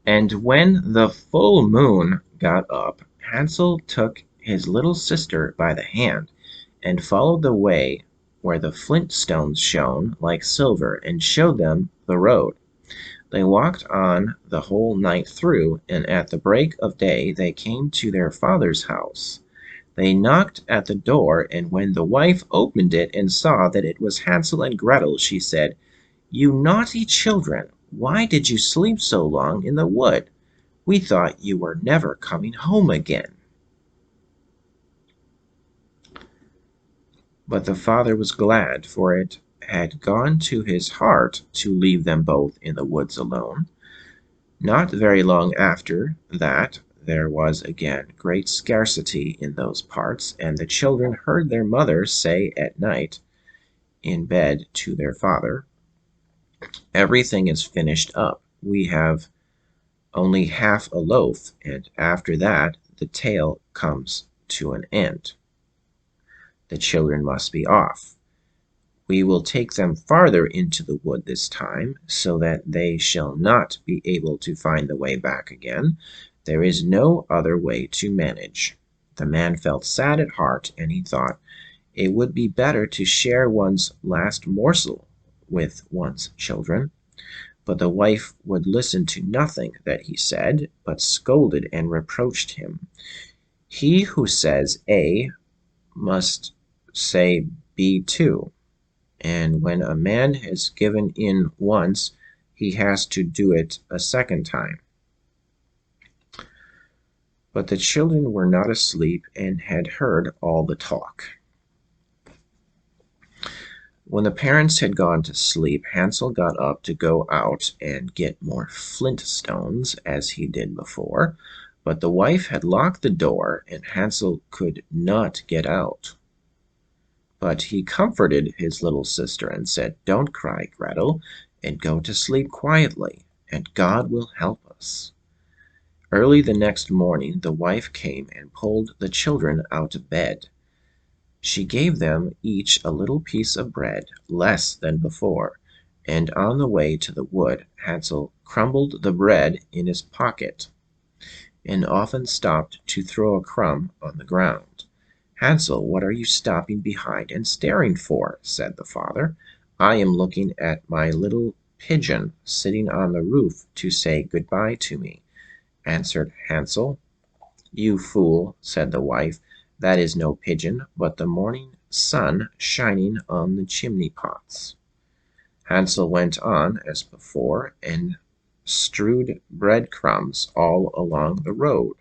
And when the full moon got up, Hansel took his little sister by the hand and followed the way where the flint stones shone like silver and showed them the road. They walked on the whole night through, and at the break of day they came to their father's house. They knocked at the door, and when the wife opened it and saw that it was Hansel and Gretel, she said, "You naughty children, why did you sleep so long in the wood? We thought you were never coming home again." But the father was glad, for it had gone to his heart to leave them both in the woods alone. Not very long after that there was again great scarcity in those parts, and the children heard their mother say at night in bed to their father, "Everything is finished up. We have only half a loaf, and after that the tale comes to an end. The children must be off. We will take them farther into the wood this time, so that they shall not be able to find the way back again. There is no other way to manage." The man felt sad at heart, and he thought it would be better to share one's last morsel with one's children. But the wife would listen to nothing that he said, but scolded and reproached him. "He who says A must say B too, and when a man has given in once, he has to do it a second time." But the children were not asleep and had heard all the talk. When the parents had gone to sleep, Hansel got up to go out and get more flint stones, as he did before, but the wife had locked the door, and Hansel could not get out. But he comforted his little sister and said, "Don't cry, Gretel, and go to sleep quietly, and God will help us." Early the next morning the wife came and pulled the children out of bed. She gave them each a little piece of bread, less than before, and on the way to the wood Hansel crumbled the bread in his pocket, and often stopped to throw a crumb on the ground. "Hansel, what are you stopping behind and staring for?" said the father. "I am looking at my little pigeon sitting on the roof to say good-bye to me," answered Hansel. "You fool," said the wife, "that is no pigeon, but the morning sun shining on the chimney pots." Hansel went on as before, and strewed bread crumbs all along the road.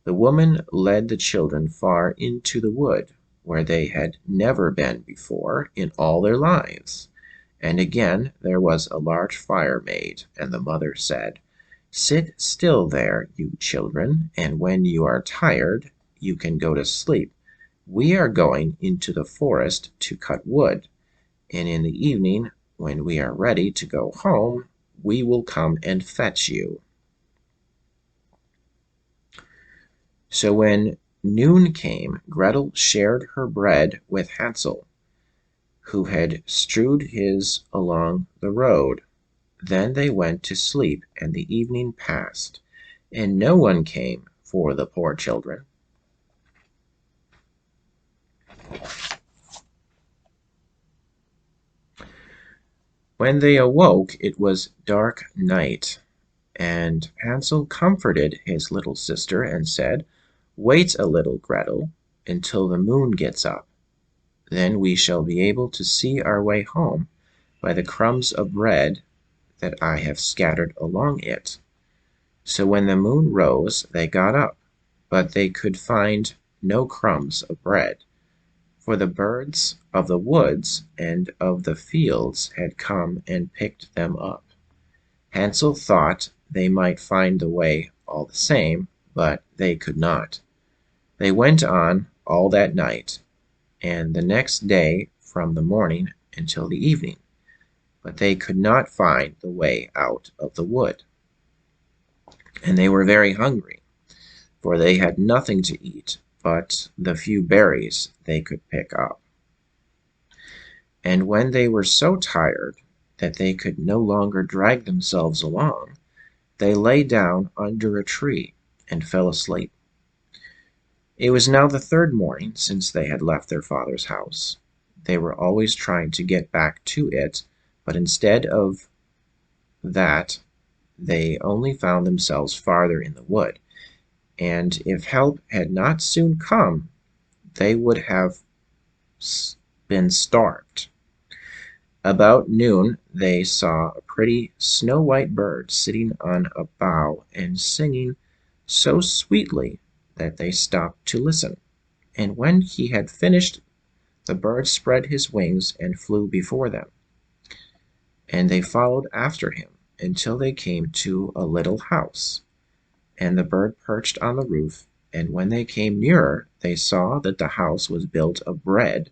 The woman led the children far into the wood, where they had never been before in all their lives. And again there was a large fire made, and the mother said, "Sit still there, you children, and when you are tired, you can go to sleep. We are going into the forest to cut wood, and in the evening, when we are ready to go home, we will come and fetch you." So when noon came, Gretel shared her bread with Hansel, who had strewed his along the road. Then they went to sleep, and the evening passed, and no one came for the poor children. When they awoke, it was dark night, and Hansel comforted his little sister and said, "Wait a little, Gretel, until the moon gets up. Then we shall be able to see our way home by the crumbs of bread that I have scattered along it." So when the moon rose, they got up, but they could find no crumbs of bread, for the birds of the woods and of the fields had come and picked them up. Hansel thought they might find the way all the same, but they could not. They went on all that night, and the next day from the morning until the evening, but they could not find the way out of the wood. And they were very hungry, for they had nothing to eat but the few berries they could pick up. And when they were so tired that they could no longer drag themselves along, They lay down under a tree and fell asleep. It was now the third morning since they had left their father's house. They were always trying to get back to it, but instead of that, they only found themselves farther in the wood, and if help had not soon come, they would have been starved. About noon they saw a pretty snow-white bird sitting on a bough and singing so sweetly that they stopped to listen. And when he had finished, the bird spread his wings and flew before them, and they followed after him until they came to a little house. And the bird perched on the roof, and when they came nearer, they saw that the house was built of bread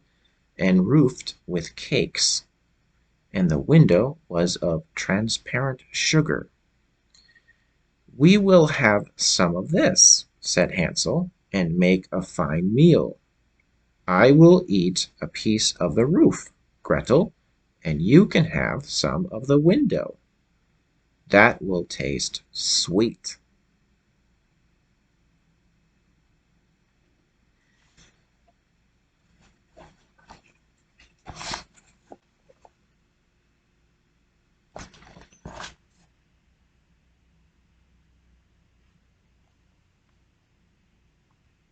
and roofed with cakes, and the window was of transparent sugar. "We will have some of this," said Hansel, "and make a fine meal. I will eat a piece of the roof, Gretel, and you can have some of the window. That will taste sweet."